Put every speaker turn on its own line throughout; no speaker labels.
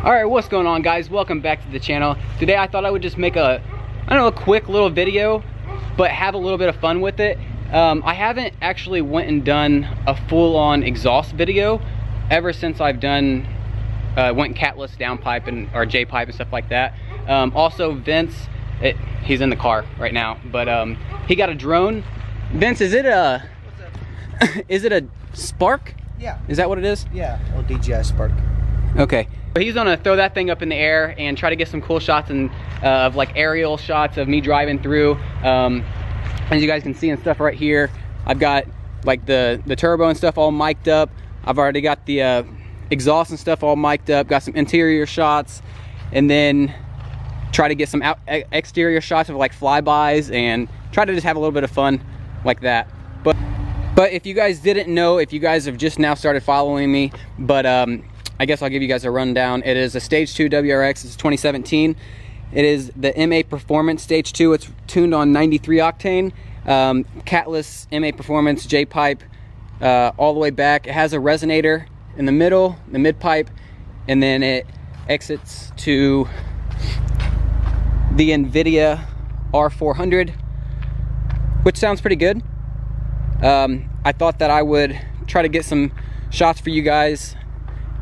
Alright, what's going on, guys? Welcome back to the channel. Today I thought I would just make a quick little video, but have a little bit of fun with it. I haven't actually went and done a full-on exhaust video ever since I've done went Catless downpipe or J-pipe and stuff like that. Also Vince, he's in the car right now, but he got a drone. Vince, is it a is it a Spark?
Yeah.
Is that what it is?
Yeah, or DJI Spark.
Okay. But he's gonna throw that thing up in the air and try to get some cool shots of like aerial shots of me driving through. As you guys can see and stuff right here, I've got like the turbo and stuff all mic'd up. I've already got the exhaust and stuff all mic'd up, got some interior shots, and then try to get some exterior shots of like flybys and try to just have a little bit of fun like that. But if you guys didn't know, if you guys have just now started following me, but I guess I'll give you guys a rundown. It is a Stage 2 WRX, it's 2017. It is the MAPerformace Stage 2, it's tuned on 93 octane. Catless MAPerformace J-pipe all the way back. It has a resonator in the middle, the mid-pipe, and then it exits to the Invidia R400, which sounds pretty good. I thought that I would try to get some shots for you guys,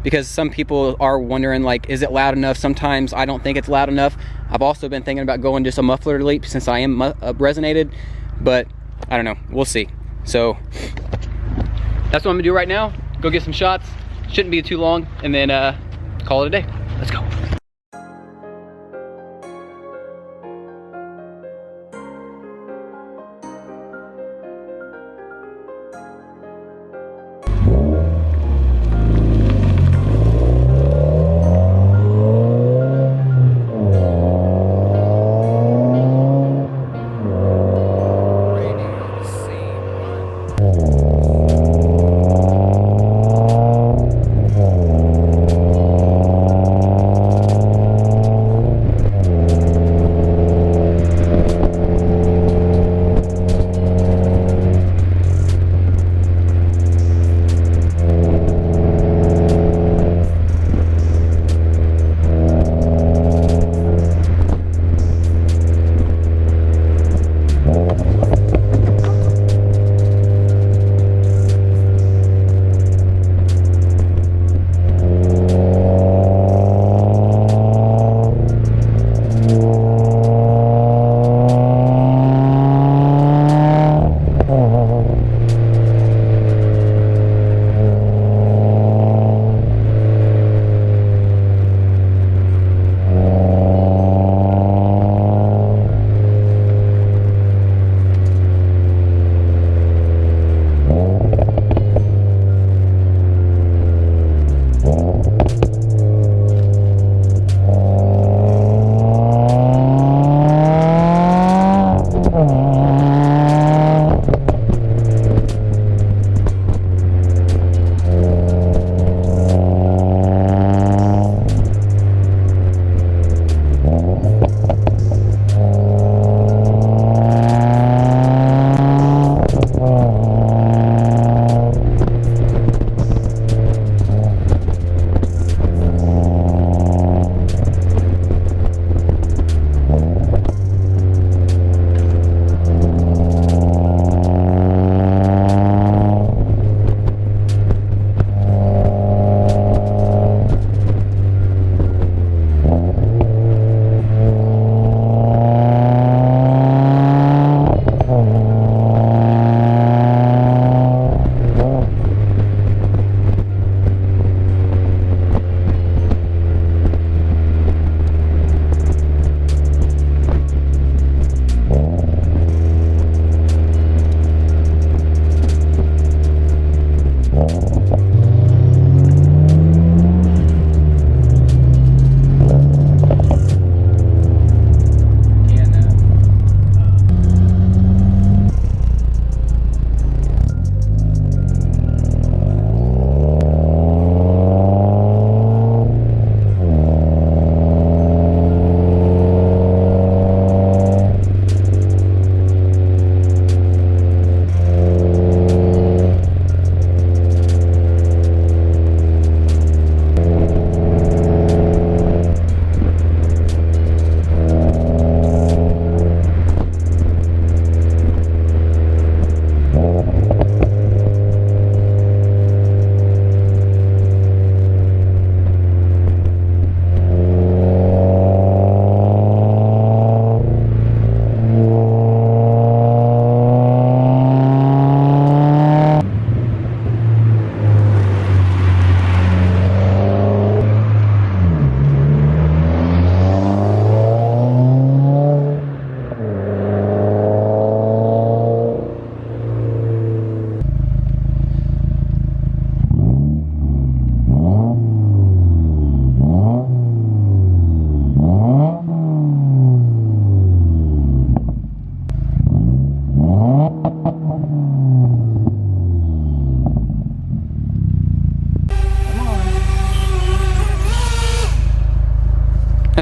because some people are wondering, like, is it loud enough? Sometimes I don't think it's loud enough. I've also been thinking about going just a muffler leap since I am resonated, but I don't know, we'll see. So that's what I'm gonna do right now. Go get some shots, shouldn't be too long, and then call it a day. Let's go.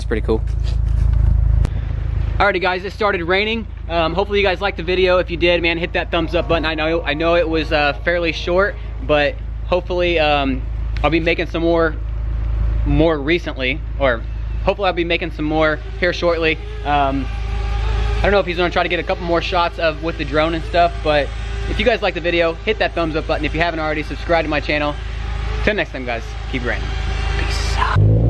That's pretty cool. Alrighty guys, it started raining. Hopefully you guys liked the video. If you did, man, hit that thumbs up button. I know it was fairly short, but hopefully I'll be making some more recently, or hopefully I'll be making some more here shortly. I don't know if he's gonna try to get a couple more shots of with the drone and stuff, but if you guys like the video, hit that thumbs up button. If you haven't already, subscribe to my channel. Till next time guys, keep grinding. Peace out.